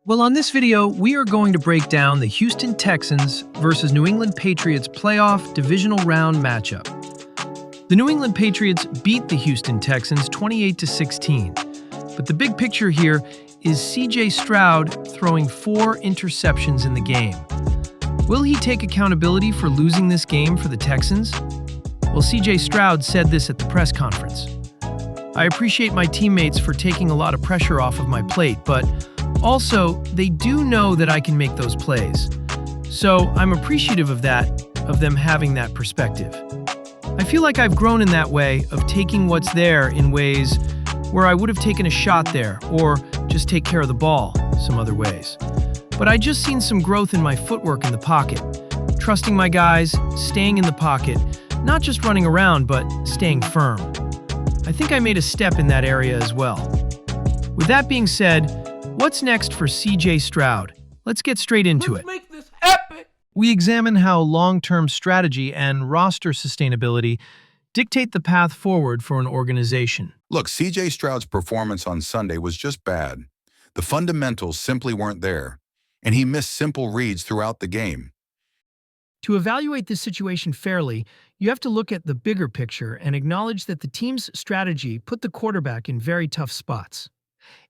Well, on this video, we are going to break down the Houston Texans versus New England Patriots playoff divisional round matchup. The New England Patriots beat the Houston Texans 28-16, but the big picture here is CJ Stroud throwing 4 interceptions in the game. Will he take accountability for losing this game for the Texans? Well, CJ Stroud said this at the press conference. "I appreciate my teammates for taking a lot of pressure off of my plate, but also, they do know that I can make those plays. So I'm appreciative of that, of them having that perspective. I feel like I've grown in that way of taking what's there in ways where I would have taken a shot there or just take care of the ball some other ways. But I just seen some growth in my footwork in the pocket, trusting my guys, staying in the pocket, not just running around, but staying firm. I think I made a step in that area as well." With that being said, what's next for CJ Stroud? Let's get straight into it. Make this epic. We examine how long-term strategy and roster sustainability dictate the path forward for an organization. Look, CJ Stroud's performance on Sunday was just bad. The fundamentals simply weren't there, and he missed simple reads throughout the game. To evaluate this situation fairly, you have to look at the bigger picture and acknowledge that the team's strategy put the quarterback in very tough spots.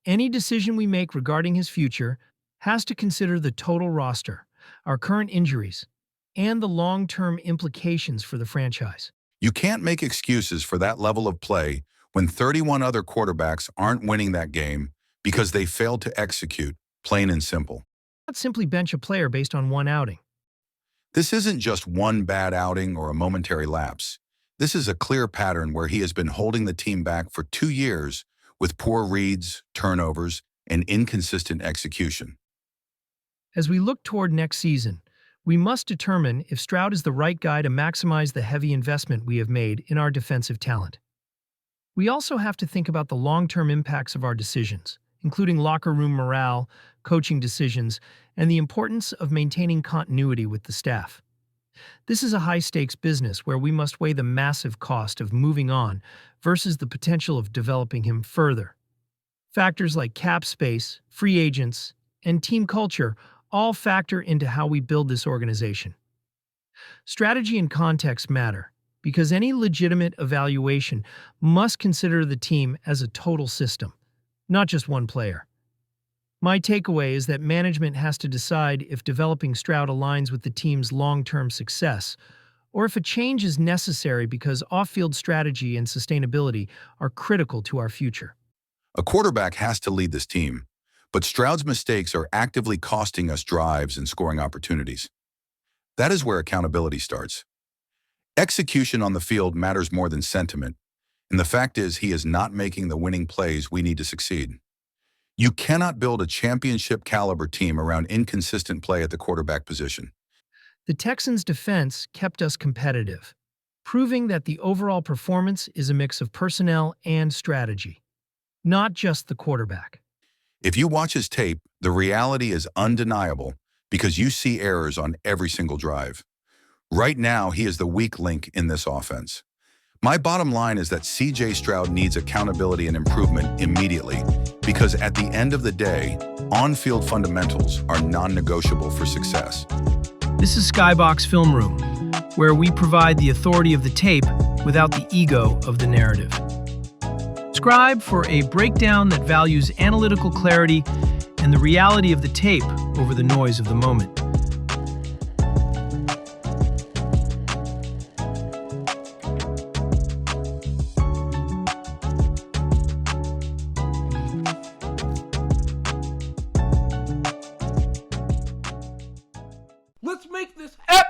Any decision we make regarding his future has to consider the total roster, our current injuries, and the long-term implications for the franchise. You can't make excuses for that level of play when 31 other quarterbacks aren't winning that game because they failed to execute, plain and simple. Not simply bench a player based on one outing. This isn't just one bad outing or a momentary lapse. This is a clear pattern where he has been holding the team back for 2 years with poor reads, turnovers, and inconsistent execution. As we look toward next season, we must determine if Stroud is the right guy to maximize the heavy investment we have made in our defensive talent. We also have to think about the long-term impacts of our decisions, including locker room morale, coaching decisions, and the importance of maintaining continuity with the staff. This is a high-stakes business where we must weigh the massive cost of moving on versus the potential of developing him further. Factors like cap space, free agents, and team culture all factor into how we build this organization. Strategy and context matter, because any legitimate evaluation must consider the team as a total system, not just one player. My takeaway is that management has to decide if developing Stroud aligns with the team's long-term success, or if a change is necessary because off-field strategy and sustainability are critical to our future. A quarterback has to lead this team, but Stroud's mistakes are actively costing us drives and scoring opportunities. That is where accountability starts. Execution on the field matters more than sentiment, and the fact is he is not making the winning plays we need to succeed. You cannot build a championship-caliber team around inconsistent play at the quarterback position. The Texans' defense kept us competitive, proving that the overall performance is a mix of personnel and strategy, not just the quarterback. If you watch his tape, the reality is undeniable because you see errors on every single drive. Right now, he is the weak link in this offense. My bottom line is that CJ Stroud needs accountability and improvement immediately because at the end of the day, on-field fundamentals are non-negotiable for success. This is SkyBoxx Film Room, where we provide the authority of the tape without the ego of the narrative. Subscribe for a breakdown that values analytical clarity and the reality of the tape over the noise of the moment. Let's make this epic.